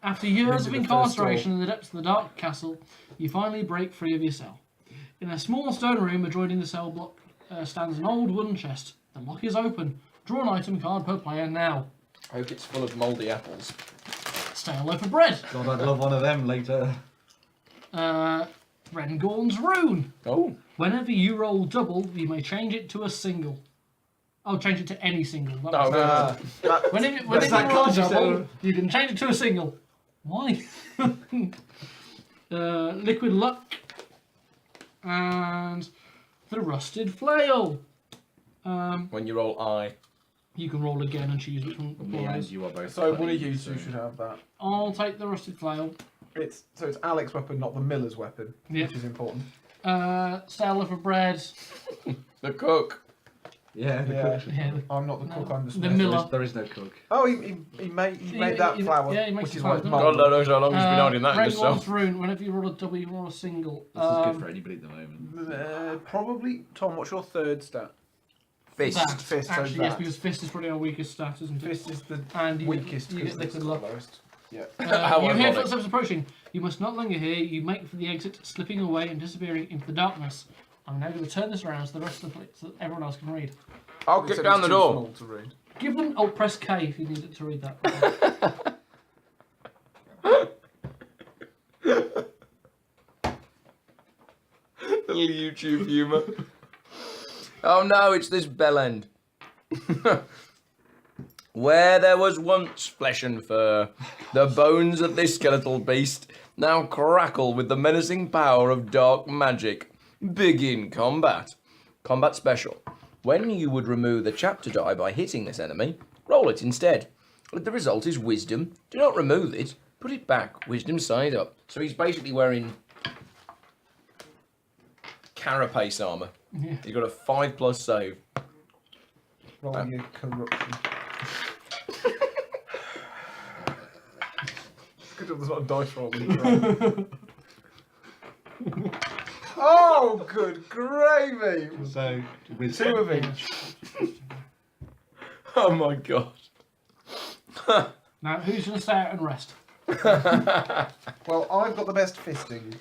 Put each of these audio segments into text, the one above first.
After years of the first incarceration in the depths of the dark castle, you finally break free of your cell. In a small stone room adjoining the cell block stands an old wooden chest. The lock is open. Draw an item card per player now. I hope it's full of mouldy apples. Stale loaf of bread. God, I'd love one of them later. Rengorn's rune. Oh. Whenever you roll double, you may change it to a single. Oh, change it to any single. No, Whenever you that roll card you double, said. you can change it to a single. Why? Liquid luck. And the rusted flail. When you roll I. You can roll again and choose which one Me and applies. you are both. So one of you two should have that. I'll take the rusted flail. It's Alex's weapon, not the miller's weapon, Yep. which is important. Stale loaf of bread. The cook. Yeah, the Yeah. cook. Yeah, I'm not the cook. I'm the the smith. miller. There is no cook. Oh, he made that flour, yeah, he makes which the is flour, why it's doesn't he? God muddled. knows how long he's been hiding that in Rengorn's himself. rune. Whenever you roll a double, you roll a single. This is good for anybody at the moment. Probably Tom. What's your third stat? Fist. That. Fist, so Actually, yes, that. because fist is probably our weakest stat, isn't it? Fist is the And you weakest. You get 'cause it's liquid the luck. lowest. Yeah. How You hear ironic. footsteps approaching. You must not linger here. You make for the exit, slipping away and disappearing into the darkness. I'm now going to turn this around so the rest of the place, so that everyone else can read. I'll It kick said down it's the too door. small to read. Give them. Oh, press K if you need it to read that. Little YouTube humour. Oh no, it's this bell end. Where there was once flesh and fur, the bones of this skeletal beast now crackle with the menacing power of dark magic. Begin combat. Combat special. When you would remove the chapter die by hitting this enemy, roll it instead. If the result is wisdom, do not remove it, put it back, wisdom side up. So he's basically wearing carapace armour. Yeah. He's got a 5+ save. Rolling your corruption. Good job there's not a dice roll. Oh, good gravy! So, with 2 of each. Oh my god. Now, who's going to stay out and rest? Well, I've got the best fisting.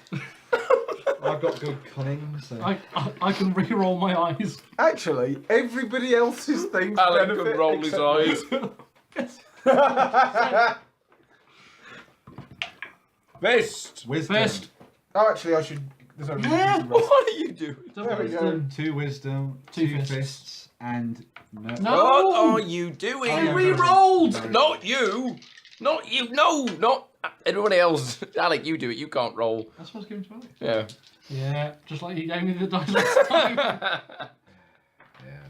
I've got good cunning, so. I can re-roll my eyes. Actually, everybody else's things Alec benefit. could roll his except- eyes. Fist! Wisdom. First, Oh, actually, I should. There's no reason Yeah, to rest. What are you doing? There we go. wisdom. 2 wisdom, Two 2 fists. fists, and no. No! What are you doing? Oh, yeah. Re-rolled! Not you! Not you! No! Not everybody else. Alec, you do it. You can't roll. That's what's given to Alex. Yeah. Yeah, just like you gave me the dice last time. Yeah.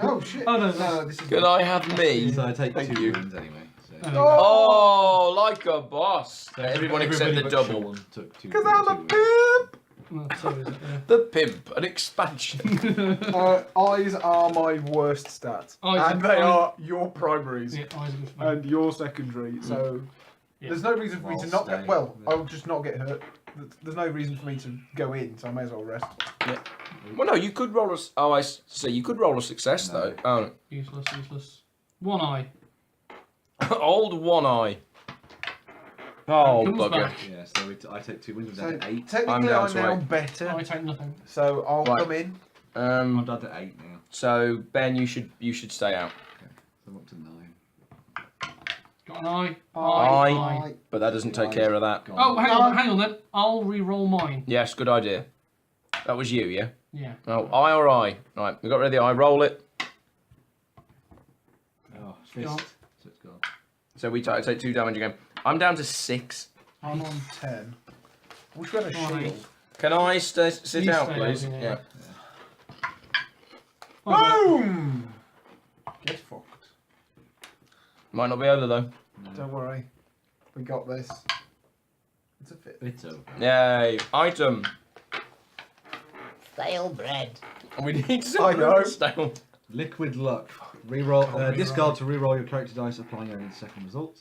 Oh shit! Oh, no, no, this is. Can I have me? So I take Thank 2 you. wounds anyway. So. Oh, like a boss. So Everyone except the but double. Sean took 2. Because I'm a wounds. pimp! No, so is it, yeah. The pimp, an expansion. Eyes are my worst stat. Eyes and are- they eyes- are your primaries. Yeah, eyes are good for me. And your secondary, so Yeah. there's no reason for me to I'll not stay. get. Well, I'll just not get hurt. There's no reason for me to go in, so I may as well rest. Well, no, you could roll a. Oh, I see. You could roll a success though. Oh, Useless, useless. One eye. old one eye. Oh, Comes bugger. back. Yeah, so I take 2 wounds, So I'm down to 8. technically, I'm down I'm to now 8. better. I take nothing. So I'll Right. come in. I'm down to 8 now. So Ben, you should stay out. Okay, so I'm up to 9. Got an eye. Eye. But that doesn't take care of that. Gone. Oh, hang on then. I'll re-roll mine. Yes, good idea. That was you, yeah. Yeah. Oh, eye or eye. Right, we got rid of the eye. Roll it. Oh, fist. Gone. So it's gone. So we take 2 damage again. I'm down to 6. I'm on 10. Wish we had a Fine. shield. Can I sit You out, stay please? out, yeah. Yeah. Boom! Get fucked. Might not be over though. Don't worry. We got this. It's a fit. It's over. Yay! Item. Stale bread. And we need some I know. stale. Liquid luck. Reroll. Discard to reroll your character dice, applying only the second result.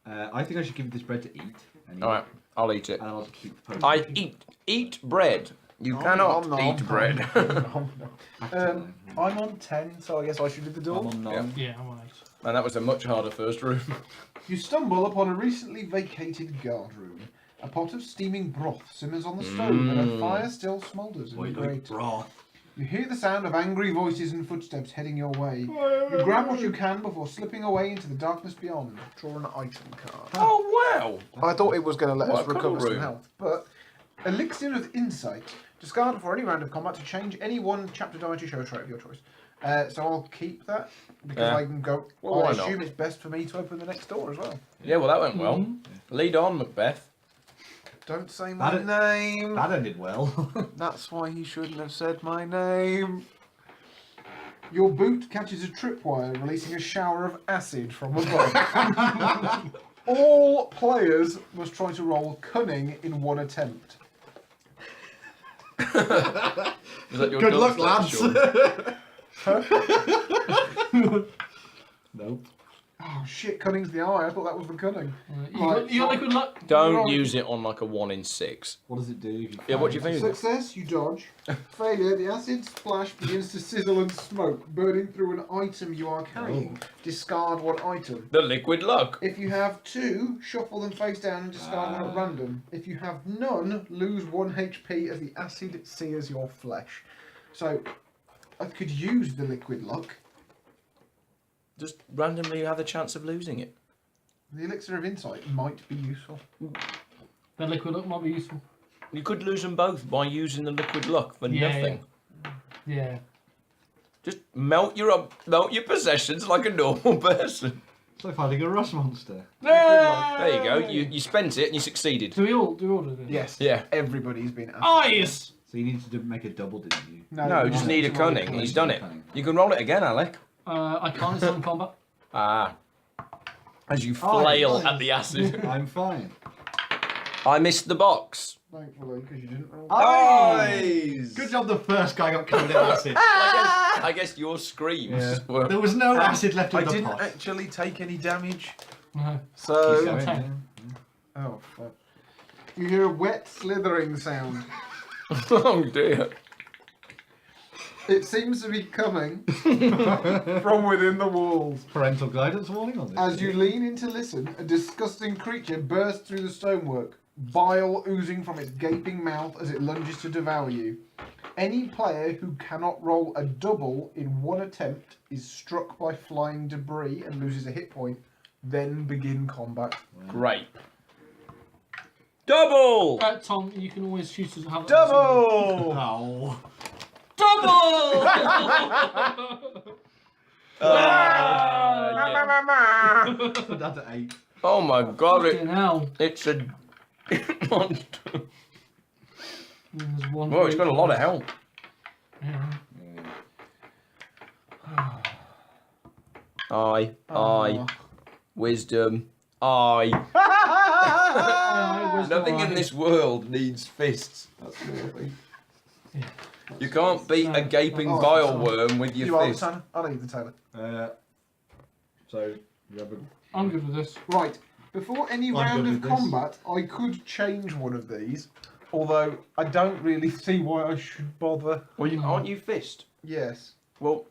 I think I should give this bread to eat. Anyway. All right, I'll eat it. And I'll keep the potion. I eat bread. You cannot eat bread. I'm on 10, so I guess I should do the door. I'm on 9. Yeah, I'm on 8. And that was a much harder first room. You stumble upon a recently vacated guard room. A pot of steaming broth simmers on the stove, and a fire still smoulders in the grate. You hear the sound of angry voices and footsteps heading your way. You grab what you can before slipping away into the darkness beyond. Draw an item card. Oh, wow. I thought it was going to let What us a cool recover some room. health, but Elixir of Insight. Discard before any round of combat to change any one chapter die to show a trait of your choice. So I'll keep that because I can go. Well, why I not? assume it's best for me to open the next door as well. Yeah, well, that went well. Lead on, Macbeth. Don't say my That- name. That ended well. That's why he shouldn't have said my name. Your boot catches a tripwire, releasing a shower of acid from above. All players must try to roll cunning in one attempt. Is that your Good luck, dubstep, lads. Sean? Nope. Oh shit, cunning's the eye. I thought that was the cunning. You got liquid luck? Don't Right. use it on like a 1 in 6. What does it do? If you Yeah, what do you think? Success, you dodge. Failure, the acid splash begins to sizzle and smoke, burning through an item you are carrying. Discard one item. The liquid luck. If you have 2, shuffle them face down and discard one at random. If you have none, lose 1 HP as the acid sears your flesh. So, I could use the liquid luck. Just randomly have the chance of losing it. The elixir of insight might be useful. The liquid luck might be useful. You could lose them both by using the liquid luck for Yeah, nothing. Yeah. Just melt your possessions like a normal person. It's like fighting a rust monster. There you go. You spent it and you succeeded. Do we all do this? Yes. Yeah. Everybody's been acid. Eyes! So you need to make a double, didn't you? No, you just you need a to roll cunning. He's done it. You can roll it again, Alec. I can't in combat. Ah. As you Oh, flail nice. at the acid. I'm fine. I missed the box. Thankfully, because you didn't roll. Eyes! Good job the first guy got covered in acid. I guess your screams Yeah. were... There was no acid left in I the didn't pot. actually take any damage. No. So. Keep going, ten. Oh, fuck. You hear a wet slithering sound. Oh dear. It seems to be coming from within the walls. Parental guidance warning on this. As you lean in to listen, a disgusting creature bursts through the stonework, bile oozing from its gaping mouth as it lunges to devour you. Any player who cannot roll a double in one attempt is struck by flying debris and loses a hit point. Then begin combat. Great. Double! Tom, you can always choose to have Double! Oh. Double! Yeah. Put that at 8. Oh my god, Fucking hell. it's a monster. There's one Well, it's got a lot of help. Yeah. I. Wisdom. I. Nothing in this world needs fists. That's lovely. You can't beat a gaping Oh, bile worm with your You are the fist. Tanner? I'll leave the Taylor. So, you have a... I'm good with this. Right. Before any I'm round good of with this. combat, I could change one of these. Although, I don't really see why I should bother. Well, aren't you fist? Yes. Well,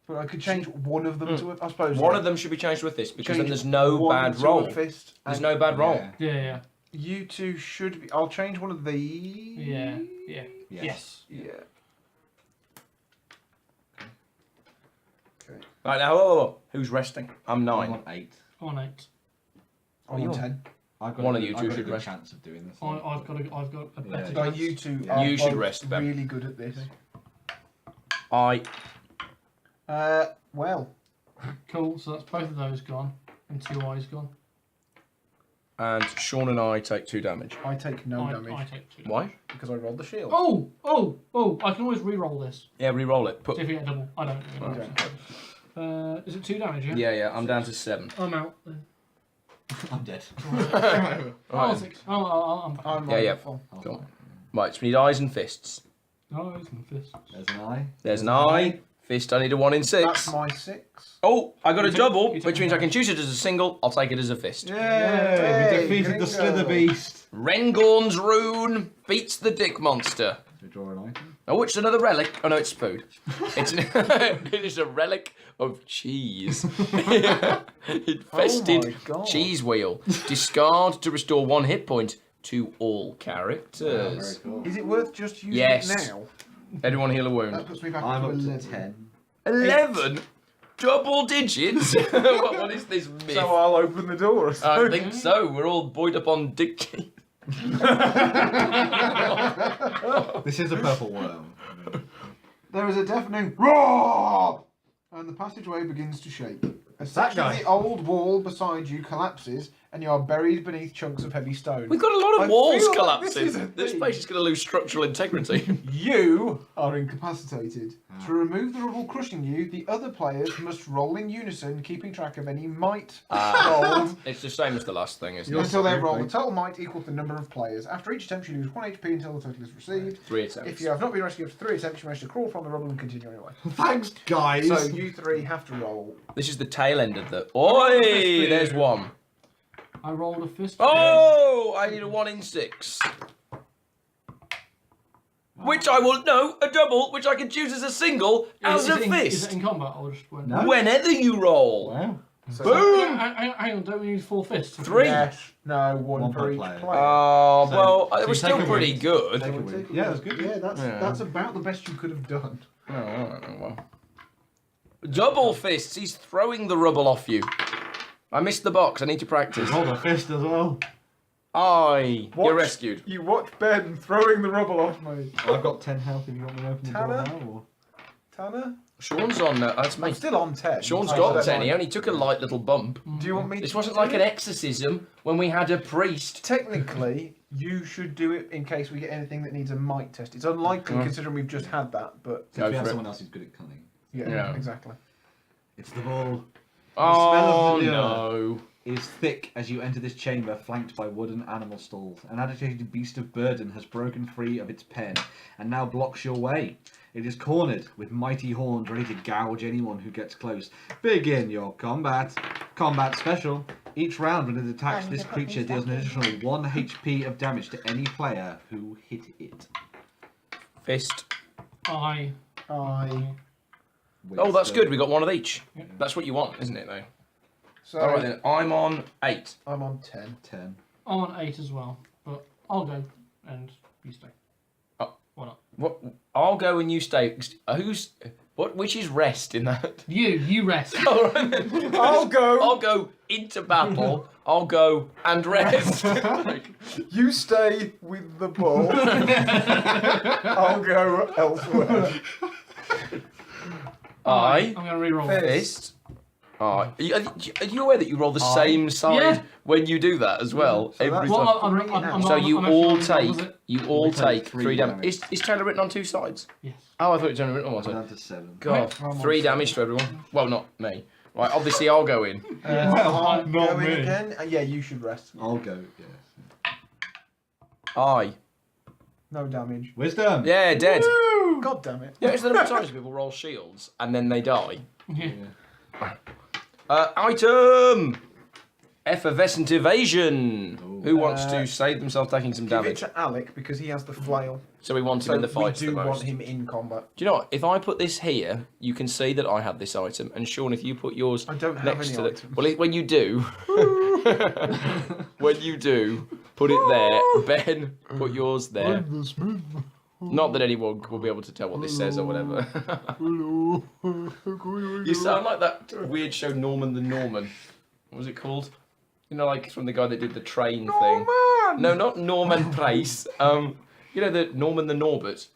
But I could change one of them to a... I suppose. one yeah. of them should be changed with this because Change then there's no one bad to roll. a fist. There's and no bad roll. Yeah. Yeah. You two should be... I'll change one of these. Yeah. Yes. Yeah. Okay. Right now, whoa. Who's resting? I'm I'm 9. on 8. On 8. I'm you're on 10. I've got One a of good- you two I've got a should good rest. chance of doing this. I've got a better No, chance. you two Yeah. are You should both rest, Ben. really good at this. I. Well, Cool, so that's both of those gone. And 2 eyes gone. And Sean and I take 2 damage. I take no I damage take 2. Why? because I rolled the shield. Oh! I can always re-roll this. Yeah, re-roll it. Put. See if you get a double. I don't. Okay. Is it 2 damage, yeah? Yeah. I'm down to 7. I'm out then. I'm dead. Oh, Right. 6. I'm I'm Yeah, yeah. full. Cool. Right, so we need eyes and fists. eyes and fists. There's an eye. There's an eye. Fist, I need a 1 in 6. That's my 6. Oh, I got a You took- double, you took which means I one. can choose it as a single. I'll take it as a fist. Yay! Yay, We defeated the Gringo. Slither Beast. Rengorn's rune beats the dick monster. So draw an item. Oh, it's another relic. Oh no, it's food. It is a relic of cheese. Infested God. cheese wheel. Discard to restore 1 hit point to all Very characters. cool. Is it worth just using Yes. it now? Everyone heal a That wound. puts me back I'm to up 11. to 10. 11? Double digits? What is this myth? So I'll open the door. I think so. We're all buoyed up on dick cheese. This is a purple worm. There is a deafening roar, and the passageway begins to shake. A section of guy. the old wall beside you collapses, and you are buried beneath chunks of heavy stone. We've got a lot I of walls feel like this collapsing. is a This thing. place is going to lose structural integrity. You are incapacitated. To remove the rubble crushing you, the other players must roll in unison, keeping track of any might rolled It's the same as the last thing, isn't it? until they've rolled. The right. total might equals the number of players. After each attempt, you lose 1 HP until the total is received. 3 attempts. If you have not been rescued after 3 attempts, you manage to crawl from the rubble and continue on your way. Thanks, guys. So you 3 have to roll. This is the tail end of the... Oi! There's 1. I rolled a fist. Oh! I need a 1 in 6. Which I will... No, a double, which I can choose as a single, as a Is fist. it in combat? Or just when? No. Whenever you roll. Wow. So Boom! Hang on, don't we need 4 fists? 3. Yes. No, one One per per each player. player. Oh, So- well, so it was you take still a pretty win. good. Take a win. Yeah, that's good. Yeah, Yeah. that's about the best you could have done. Oh, well. Double fists. He's throwing the rubble off you. I missed the box. I need to practice. Hold a fist as well. You're Watch- rescued. You watch Ben throwing the rubble off me. I've got 10 health if you want me to open the door Tanner? now. Or... Tanner? Sean's on. That's me. I'm still on 10. Sean's I got don't 10. He mind. only took a light little bump. Do you want me This to wasn't do like an it? exorcism when we had a priest. Technically, you should do it in case we get anything that needs a might test. It's unlikely considering we've just had that, but Since we for have it. someone else who's good at cunning. yeah. Exactly. It's the ball. Oh smell of the no. Is thick as you enter this chamber, flanked by wooden animal stalls. An agitated beast of burden has broken free of its pen and now blocks your way. It is cornered with mighty horns ready to gouge anyone who gets close. Begin your combat. Combat special. Each round when it attacks, this creature deals an additional 1 HP of damage to any player who hit it. Fist. I. Oh, that's good. We got 1 of each. That's what you want, isn't it, though? So All right then. I'm on 8. I'm on 10. 10. I'm on 8 as well, but I'll go and you stay. Oh. Why not? What? I'll go and you stay. Who's? What? Which is rest in that? You rest. All right then. I'll go. I'll go into battle. I'll go and rest. You stay with the ball. I'll go elsewhere. I I'm going to reroll. fist. Are you aware that you roll the same side Yeah. when you do that as well? So every that's- time. Well, Bring it out. So you all take Opposite. We take 3 3 damage. damage. Is Taylor written on 2 sides? Yes. Oh, I thought it was only written on 1 I'm side. down to 7. God, I'm on 3 7. damage to everyone. Well, not me. Right, obviously I'll go in. I'll not go in me. again. Yeah, you should rest. I'll go, yes. Aye. No damage. Wisdom! Yeah, dead. God damn it. Yeah, it's the number of times people roll shields and then they die. Yeah. Item! Effervescent evasion. Ooh. Who wants to save themselves taking some Give it damage? to Alec because he has the flail. So we want him So in the we fights do the most. want him in combat. Do you know what? If I put this here, you can see that I have this item. And Sean, if you put yours I don't have next any to the... items. Well, when you do... when you do, put it there. Ben, put yours there. Not that anyone will be able to tell what this says or whatever. You sound like that weird show Norman the Norman. What was it called? You know, like from the guy that did the train thing. No, not Norman Price. You know the Norman the Norbert.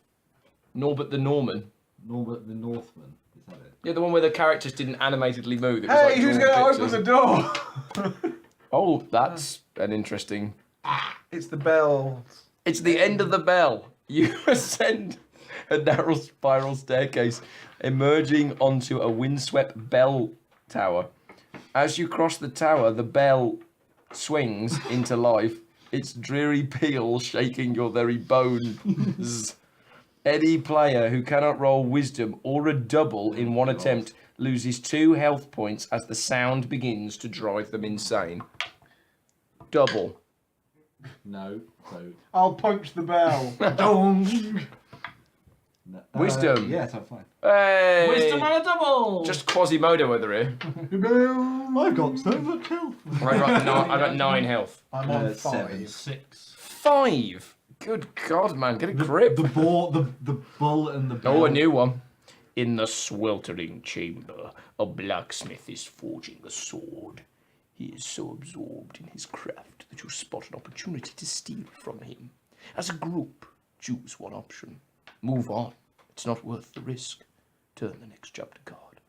Norbert the Norman. Norbert the Northman. Is that it? Yeah, the one where the characters didn't animatedly move. It was Hey, like who's drawn going to open pictures. the door? Oh, that's an interesting... It's the bells. It's the end of the bell. You ascend a narrow spiral staircase, emerging onto a windswept bell tower. As you cross the tower, the bell swings into life, its dreary peal shaking your very bones. Any player who cannot roll wisdom or a double in one attempt loses 2 health points as the sound begins to drive them insane. Double. No. So I'll punch the bell. No. Wisdom. Yes, I'm fine. Hey! Wisdom and a double! Just Quasimodo over here. I've got so much health. I got 9 health. I'm on 7. 5. 6. 5. Good God, man, get a grip. The bull and the bell. Oh, a new one. In the sweltering chamber, a blacksmith is forging a sword. He is so absorbed in his craft that you spot an opportunity to steal from him. As a group, choose one option. Move on. It's not worth the risk. Turn the next chapter card.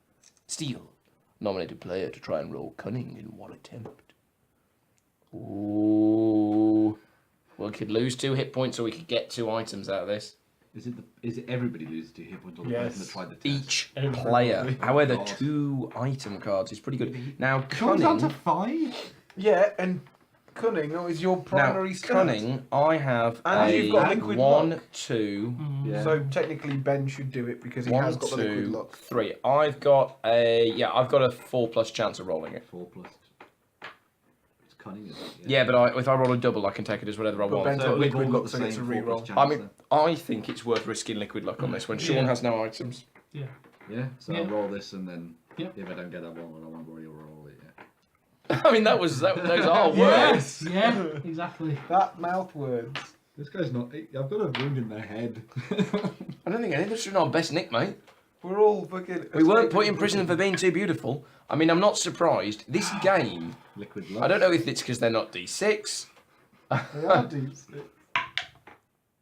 Steal. Nominate a player to try and roll cunning in one attempt. Ooh. Well, we could lose 2 hit points or we could get 2 items out of this. Is it everybody loses 2 hit points or the Yes. person that tried the test? Each Everybody. player. However, God. 2 item cards is pretty good. Now, Comes down to cunning. 5? Yeah, and cunning is your primary Now, stat. cunning, I have And you've got a liquid 1, luck. 2, Yeah. So technically Ben should do it because he 1, has got the liquid 2, luck. 3. I've got a 4+ chance of rolling it. 4 plus. It's cunning, isn't it? Yeah, but if I roll a double, I can take it as whatever I But want. Ben's So got we've liquid all got luck, the so it's a same 4 reroll. plus chance. I mean, I think it's worth risking liquid luck on this when Sean has no items. Yeah. yeah. So Yeah. I'll roll this and then Yep. if I don't get that one, I won't worry. You'll roll it. Yeah. I mean, those are words. Yes! Yeah, exactly. That mouth words. This guy's not. I've got a wound in the head. I don't think any of us are our best nick, mate. We're all fucking. We weren't put in prison for being too beautiful. I mean, I'm not surprised. This game, Liquid love. I don't know if it's because they're not D6. They are deep.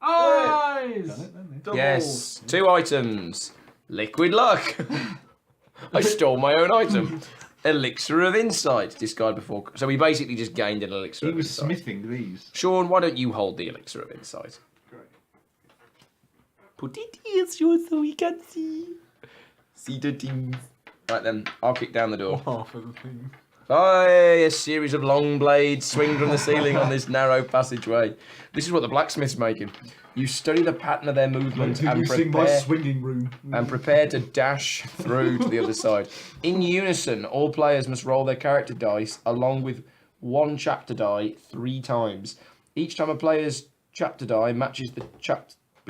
Eyes! Done it then, yeah. Double. Yes, 2 items. Liquid luck. I stole my own item. Elixir of insight. Discard before. So we basically just gained an elixir He of was insight. smithing these. Sean, why don't you hold the elixir of insight? Great. Put it here, Sean, so we can see. See the things. Right then, I'll kick down the door. Half of the thing. Aye, a series of long blades swing from the ceiling on this narrow passageway. This is what the blacksmith's making. You study the pattern of their movement and swinging room. prepare to dash through to the other side. In unison, all players must roll their character dice along with 1 chapter die 3 times. Each time a player's chapter die matches the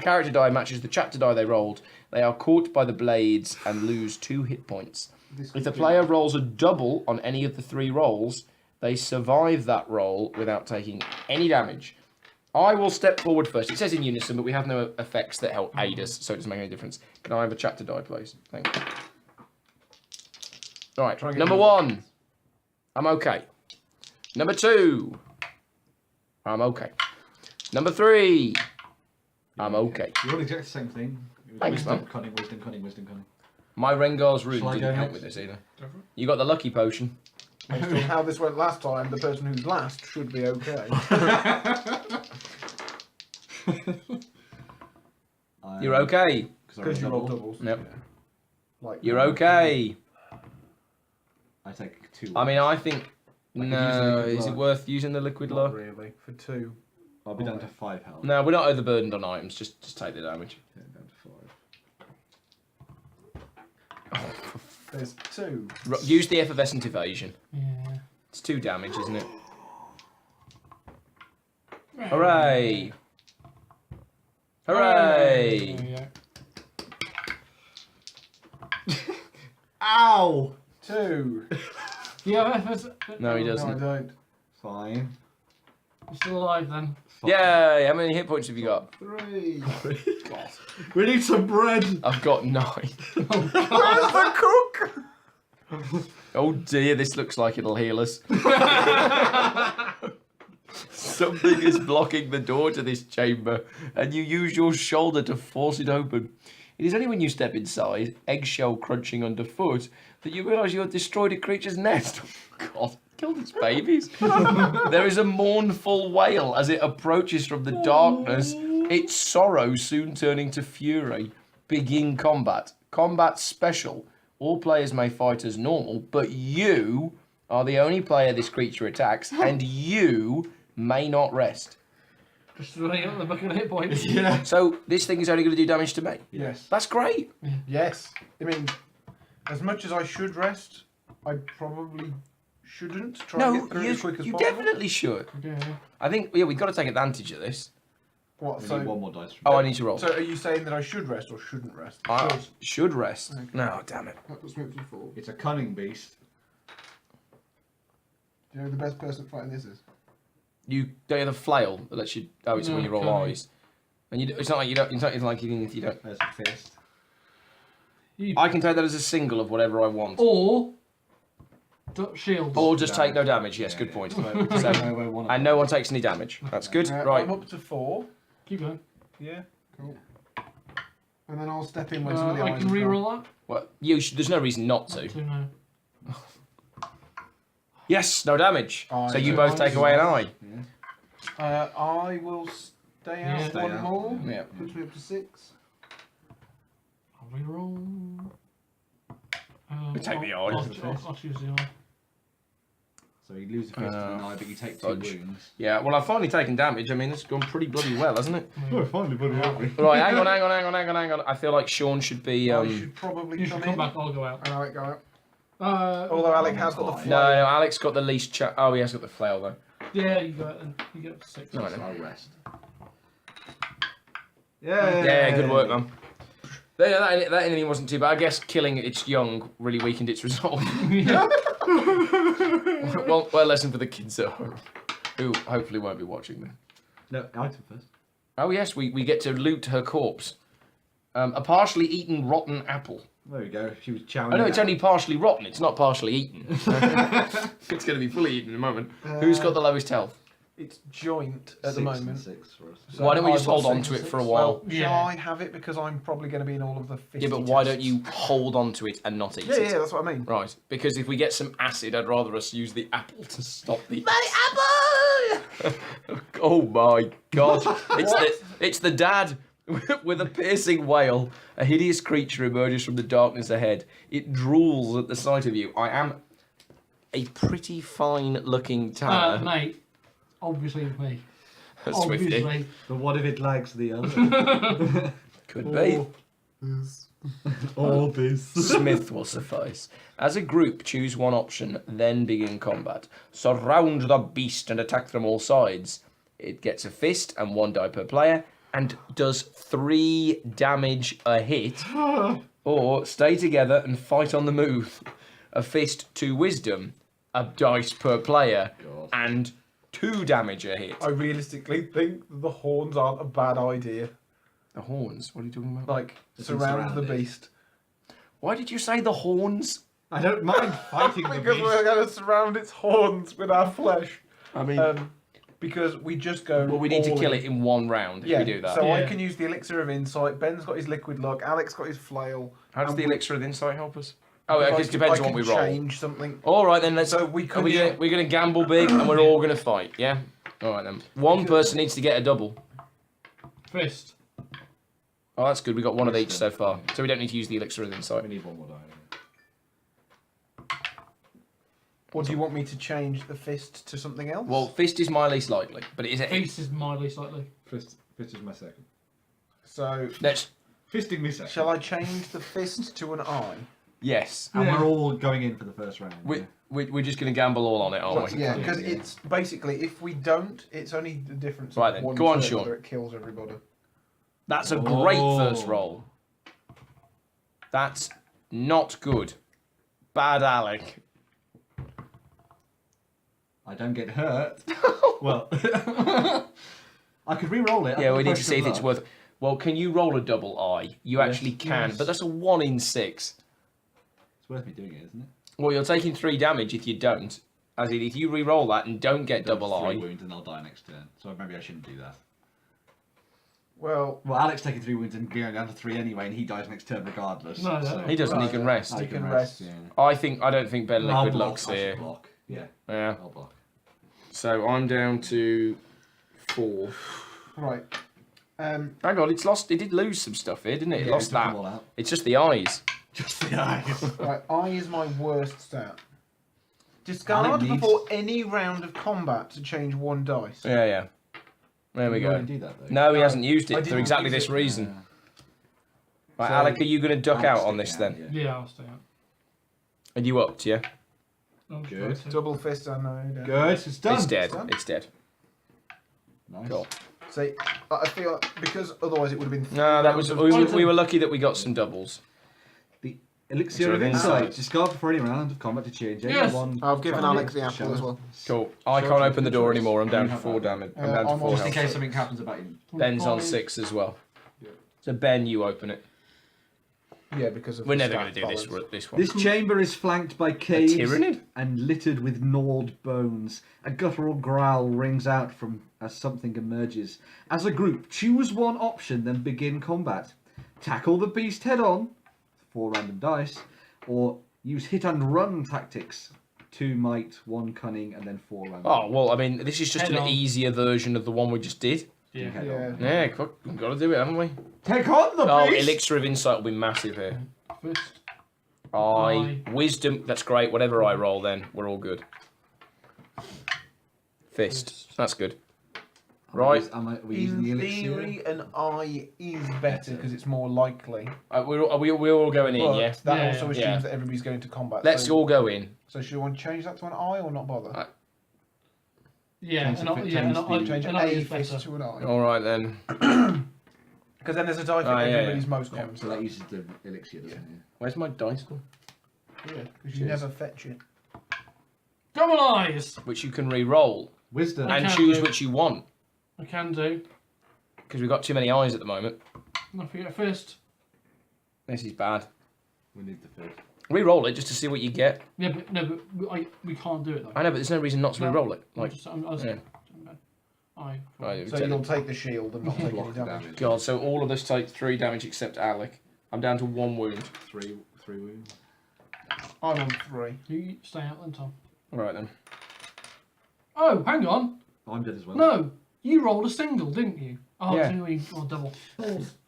character die matches the chapter die they rolled, they are caught by the blades and lose 2 hit points. If the player rolls a double on any of the 3 rolls, they survive that roll without taking any damage. I will step forward first. It says in unison, but we have no effects that help aid us, so it doesn't make any difference. Can I have a chapter die, please? Thank you. All right, number 1, I'm okay. Number 2, I'm okay. Number 3, I'm okay. You're all exactly the same thing. Thanks, Wisdom, man. cunning, wisdom, cunning, wisdom, cunning. My Rengar's rune Shall I didn't go help next? with this either. You got the lucky potion. Based on how this went last time, the person who's last should be okay. You're okay. Because you roll doubles. Yep. Yeah. Like You're okay. I take 2. I mean, I think Like, no. if you use liquid Is it luck. worth using the liquid Not luck? really. For 2. I'll be down to 5 health. No, we're not overburdened on items. Just take the damage. Okay, down to 5. There's 2. Use the effervescent evasion. Yeah. It's 2 damage, isn't it? Hooray! Hooray! There we go. Ow! 2. Do you have effort? No, he No, I doesn't. don't. Fine. You're still alive then. Yay! How many hit points have you got? 3. God. We need some bread! I've got 9. Where's the cook? Oh dear, this looks like it'll heal us. Something is blocking the door to this chamber, and you use your shoulder to force it open. It is only when you step inside, eggshell crunching underfoot, that you realise you have destroyed a creature's nest. God, killed its babies. There is a mournful wail as it approaches from the darkness, its sorrow soon turning to fury. Begin combat. Combat special. All players may fight as normal, but you are the only player this creature attacks, and you may not rest. Just running up the bucket of hit points. Yeah. So this thing is only going to do damage to me. Yes. That's great. Yes. I mean, as much as I should rest, I probably shouldn't try and No, get through it as quick as you possible. definitely should. Yeah. I think, yeah, we've got to take advantage of this. What? We So, need one more dice. Oh, I need to roll. so are you saying that I should rest or shouldn't rest? I should rest. Okay. No, damn it. That puts me up to 4. It's a cunning beast. Do you know who the best person fighting this is? You don't have the flail that lets you. Oh, it's when you roll Okay. eyes. And you, it's not like you don't. It's not like even if you don't. There's a fist. I can take that as a single of whatever I want. Or shields. Or just take no damage. Yes, good point. So, and no one takes any damage. That's good. Right. I'm up to 4. Keep going. Yeah. Cool. And then I'll step in when some of the I eyes can are reroll that. Well, there's no reason not to. To no. Yes, no damage. I So you know. both take away an eye. I will stay out Yeah. Stay one out. more. Yeah. Puts me up to 6. I'll reroll. We take the eye. I'll choose the eye. So you lose a fist and an eye, but you take 2 fudge. wounds. Yeah, well, I've finally taken damage. I mean, it's gone pretty bloody well, hasn't it? Oh, finally, buddy, haven't we? Right, hang on. I feel like Sean should be. I should probably You come should come in. back. I'll go out. And Alec go out. Although Alec has got the No, flail. No, Alex got the least. Oh, he has got the flail though. Yeah, you go out and you get up to 6. No, So no. I'll rest. Yeah. Yeah, good work, man. That enemy wasn't too bad. I guess killing its young really weakened its resolve. well, lesson for the kids at home, who hopefully won't be watching then. No, item first. Oh yes, we get to loot her corpse. A partially eaten rotten apple. There we go. She was chowing. Oh no, it it's down. only partially rotten. It's not partially eaten. It's going to be fully eaten in a moment. Who's got the lowest health? It's joint at the 6 and moment. 6 for us. So Why don't we I've just got hold on 6 to and it 6. for a while? Well, shall Yeah. I have it because I'm probably going to be in all of the 50 Yeah, but why tests. don't you hold on to it and not eat it? Yeah, that's what I mean. Right, because if we get some acid, I'd rather us use the apple to stop the. My apple! Oh my god! It's the dad with a piercing wail. A hideous creature emerges from the darkness ahead. It drools at the sight of you. I am a pretty fine-looking tanner. Mate, obviously it's me. Swifty. Obviously. But what if it lags the other? Could be. Or this. Smith will suffice. As a group, choose one option, then begin combat. Surround the beast and attack from all sides. It gets a fist and 1 die per player, and does 3 damage a hit. Or stay together and fight on the move. A fist, 2 wisdom, a dice per player, God. and 2 damage a hit. I realistically think the horns aren't a bad idea. The horns? What are you talking about? Like, Just surround the surround it. beast. Why did you say the horns? I don't mind fighting the Because beast. we're going to surround its horns with our flesh. I mean, Because we just go. well, we need to all kill in. it in 1 round if Yeah, we do that. so I Yeah. can use the elixir of insight. Ben's got his liquid luck. Alex got his flail. How does and the we- elixir of insight help us? Oh, I it can- depends I on what we can roll. change something. All right, then let's. So we could we're gonna gamble big, and we're all gonna fight. Yeah. All right then. One person needs to get a double. Fist. Oh, that's good. We got 1 of each so far, so we don't need to use the elixir of insight. We need 1 more die. Or do you want me to change the fist to something else? Well, fist is my least likely, but it is. Fist is mildly slightly. Fist is my second. so Let's. Fisting me second. shall I change the fist to an eye? Yes. And Yeah. we're all going in for the first round. We're just gonna gamble all on it, aren't we? Yeah, Yeah. because it's basically if we don't, it's only the difference. Right of then, 1 go on, turn Sean. whether it kills everybody. That's a great Oh. first roll. That's not good. Bad Alec. I don't get hurt. Well, I could re-roll it. Yeah, I've we got need to see if question it's mark. worth. Well, can you roll a double eye? You Yes. actually can, Yes. but that's a 1 in 6. It's worth me doing it, isn't it? Well, you're taking 3 damage if you don't. As in, if you re-roll that and don't get double That's 3 eye. wounds and I'll die next turn. So maybe I shouldn't do that. Well, Well, Alex taking 3 wounds and going down to 3 anyway, and he dies next turn regardless. No, no. so- He doesn't. He Right, can rest. I He can rest. Yeah. I don't think Ben I'll Liquid block, Luck's I should here. block. Yeah, Yeah. I'll block. So I'm down to 4. right. Hang on, it's lost. It did lose some stuff here, didn't it? It Yeah, lost took them that. all out. It's just the eyes. Just the eyes. Right, eye is my worst stat. And Discard it needs- before any round of combat to change 1 dice. Yeah, yeah. There we You go. already do that, though. No, he hasn't used I it for didn't exactly use this it. reason. Yeah. Right, So- Alec, are you going to duck Alex out on sticking this out, then? yeah. Yeah, I'll stay out. Are you upped, yeah? I'll Good. try to. Double fist, I know. Good, it's done. It's dead. done. It's dead. Nice. Cool. See, I feel like because otherwise it would have been. No, that was we were lucky that we got some doubles. The Elixir of Insight. Discard before any round of combat to change any Yes. one. I've given Alex the apple as well. Cool. I can't open the door anymore. I'm down to 4 damage. I'm down to I'm 4 Just in health. case something happens about you. Ben's on 6 as well. So Ben, you open it. Yeah, because of We're the never going stat to do this balance. this one. This chamber is flanked by caves tyrannid? and littered with gnawed bones. A guttural growl rings out from as something emerges. As a group, choose one option, then begin combat. Tackle the beast head on, 4 random dice, or use hit and run tactics. 2 might, 1 cunning, and then 4 random. Oh well, I mean, this is just Head an on. easier version of the one we just did. Yeah. Head Yeah. on. Yeah, we've got to do it, haven't we? Take on the Oh, beast! Elixir of Insight will be massive here. Fist. Wisdom, that's great. Whatever I roll, then we're all good. Fist, that's good. Right. Are we using the In elixir? theory, an eye is better because it's more likely. We're all going in, But yeah. that Yeah, also assumes yeah. that everybody's going to combat. Let's so, all go in. So should we change that to an eye or not bother? Yeah, Change and the I, fit- yeah, and change I, the- Change and I a is fist better. to an eye. All right then. Because then there's a die for Oh, yeah, everybody's yeah. most Yeah, cons. so that uses the elixir, doesn't it? Where's my dice gone? Yeah, because you Cheers. never fetch it. Double eyes! Which you can re-roll Wisdom. I and can choose do. which you want I can do. because we've got too many eyes at the moment. Not forget a fist. This is bad. We need the fifth. Re-roll it just to see what you get. Yeah, but no, but we can't do it though. I know, but there's no reason not to No. re-roll it. I Like, just, I was, yeah. I. right, So you'll take the shield and not take any Block the damage. damage. God, so all of us take 3 damage except Alec. I'm down to 1 wound. 3 wounds. I'm on 3. You stay out then, Tom. All right then. Oh, hang on. I'm dead as well. No, you rolled a single, didn't you? Oh, Yeah. double.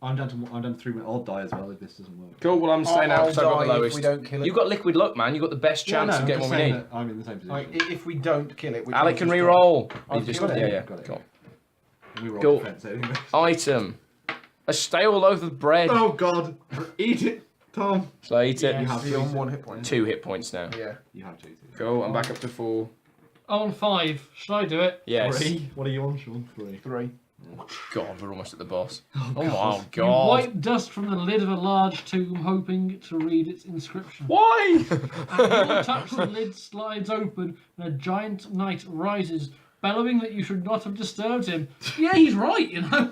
I'm down to 3 wounds. I'll die as well if this doesn't work. Cool. Well, I'm staying out I'll because I've got the die if lowest. we don't kill it. You've got liquid luck, man. You've got the best chance of getting what we need. I'm in the same position. Like, if we don't kill it, we Alec can just re-roll. I've You just, killed it. yeah, yeah. Got it. Cool. we roll Cool. defense anyway. Item: a stale loaf of bread. Oh god! Eat it, Tom. So I eat it. Yeah. You have You're on 2. 1 hit point. 2 hit points now. Yeah. You have 2. Cool. I'm back up to 4. On 5. Should I do it? Yes. 3. What are you on, Sean? 3. 3. God, we're almost at the boss. Oh my You God. wipe dust from the lid of a large tomb, hoping to read its inscription. Why? At your touch, the lid slides open, and a giant knight rises, bellowing that you should not have disturbed him. Yeah, he's right, you know.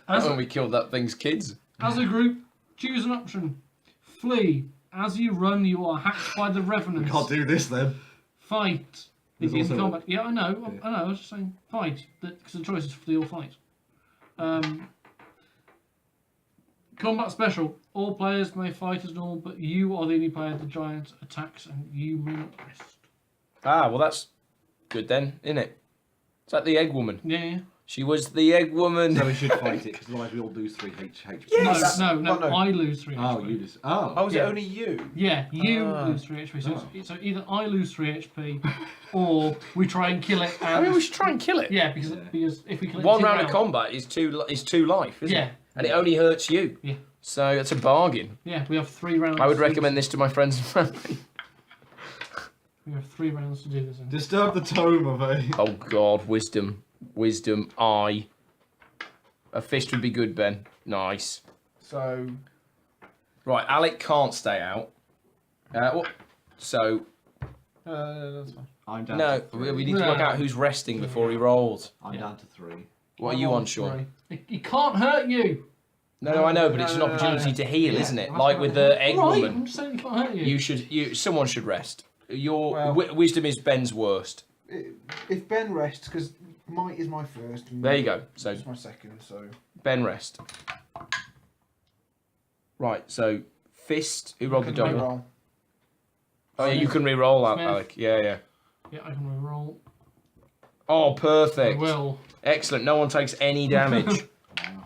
As When we killed that thing's kids. As a group, choose an option. Flee. As you run, you are hacked by the revenants. Can't do this then. Fight. There's Begin also- combat. Yeah, I know. I was just saying fight. Because the choice is flee or fight. Combat special. All players may fight as normal, but you are the only player the giant attacks, and you may not rest. Ah, well that's good then, isn't it? Is that the egg woman? Yeah. She was the egg woman. So we should fight it because otherwise we all lose 3 HP. Yes! No, Oh, no. I lose 3 Oh, HP. you just. Oh. Oh, is Yeah. it only you? Yeah, you Ah. lose 3 HP. So either I lose 3 HP, or we try and kill it. And I mean, we should try and kill it. Yeah, because if we kill it, in 1 2 round of rounds- combat is two life, isn't Yeah. it? And it only hurts you. Yeah. So it's a bargain. Yeah, we have 3 rounds. I would to do recommend this to my friends and family. We have 3 rounds to do this in. Disturb the tome of a. Oh God, wisdom, eye. A fist would be good, Ben. Nice. So, Right, Alec can't stay out. So that's fine. I'm down no, to 3. we need to work No. out who's resting before he rolls. I'm down to 3. What are you on, Sean? He can't hurt you. No, I know, but it's an No, no, opportunity no. to heal, Yeah, isn't it? that's Like right. with the egg Right, woman. I'm just saying he can't hurt you. Someone should rest. Your Well- wisdom is Ben's worst. If Ben rests, because might is my first. And There you go. So it's my second, so. Ben rest. Right, so fist. Who rolled the Can double? re-roll. Oh yeah, you can re-roll that, Smith. Alec. Yeah. Yeah, I can roll. Oh, I perfect. will. Excellent. No one takes any damage. Wow.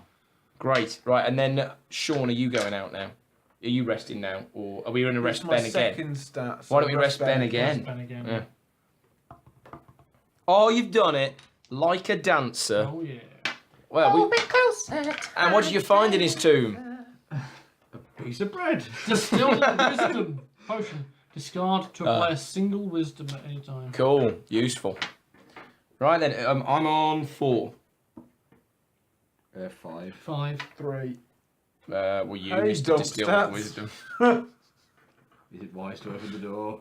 Great. Right, and then Sean, are you going out now? Are you resting now, or are we going to rest It's my Ben again? second stat. Why don't we rest Ben Yes, again? Ben again. Yeah. Oh, you've done it like a dancer. Oh yeah. Well, and what did you find in his tomb? Piece of bread. Distill wisdom potion. Discard to apply a single wisdom at any time. Cool, useful. Right then, I'm on 4. 5. 5. 3. Well, you Hey, missed to dump distill stats. wisdom. Is it wise to open the door?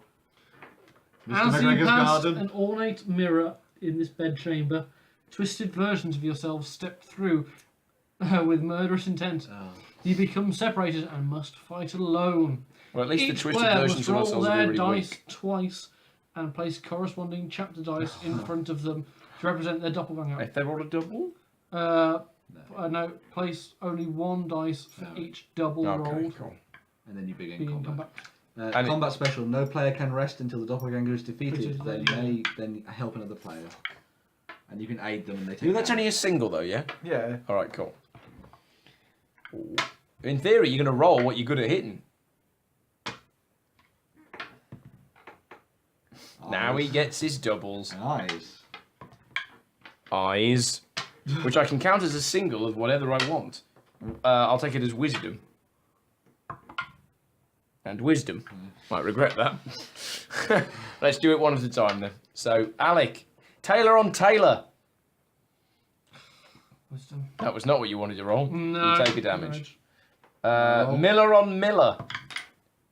As Mr. you McGregor's pass garden. an ornate mirror in this bedchamber, twisted versions of yourselves step through with murderous intent. Oh. You become separated and must fight alone. Well, at least Each the twisted player versions must of roll ourselves their will be really dice weak. twice and place corresponding chapter dice in front of them to represent their doppelganger. If they roll a double? No, place only one dice for each double rolled. cool. And then you begin Begin combat. combat. And Combat special. No player can rest until the doppelganger is defeated. Which is Then help another player. And you can aid them and they take Ooh, that's damage. only a single though, yeah? Yeah. Alright, cool. Ooh. In theory, you're going to roll what you're good at hitting. Now he gets his doubles. Eyes. Eyes. Which I can count as a single of whatever I want. I'll take it as wisdom. And wisdom. Might regret that. Let's do it one at a time then. So, Alec. Taylor on Taylor. Wisdom. That was not what you wanted to roll. No. You take a damage. Miller on Miller.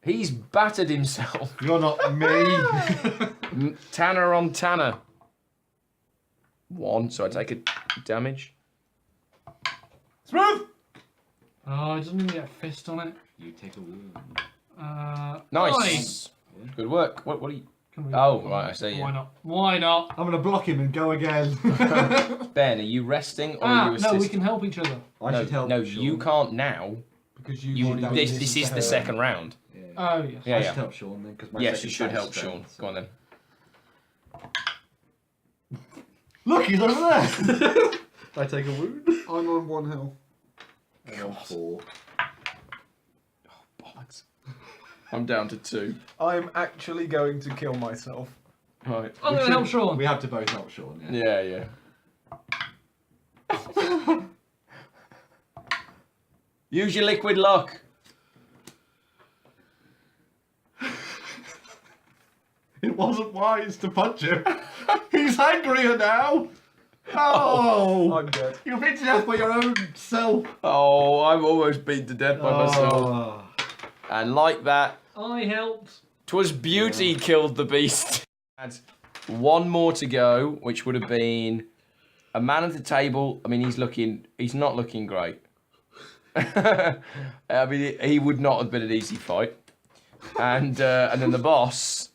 He's battered himself. You're not me. Tanner on Tanner. 1, so I take a damage. Smooth! Oh, it doesn't even get a fist on it. You take a wound. Nice. Good work. What are you... Can we- Oh, right, I see, Why yeah. not? Why not? I'm gonna block him and go again. Ben, are you resting or are you No, assisting? we can help each other. I should help. No, Sean. you can't now. Because This is the second round. Yeah. Oh, yes. Yeah, I yeah. should help Sean then, because my Yes, second you should attack's help Sean. strength, Go on then. Look, he's over there. I take a wound. I'm on 1 health. And on 4. Bollocks. I'm down to 2. I'm actually going to kill myself. Right. I'm going to help Sean. We have to both help Sean. Yeah. Yeah, yeah. Use your liquid luck. It wasn't wise to punch him. He's angrier now. Oh, I'm dead. you're beaten to death by your own self. Oh, I'm almost beaten to death by myself. Oh. And like that, I helped. 'twas beauty killed the beast. Had one more to go, which would have been a man at the table. I mean, he's not looking great. I mean, he would not have been an easy fight. And then the boss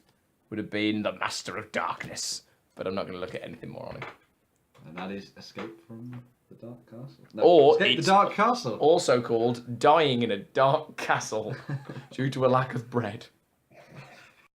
would have been the Master of Darkness. But I'm not going to look at anything more on him. And that is escape from the dark castle. No, Or escape the it's dark castle. Also called dying in a dark castle due to a lack of bread.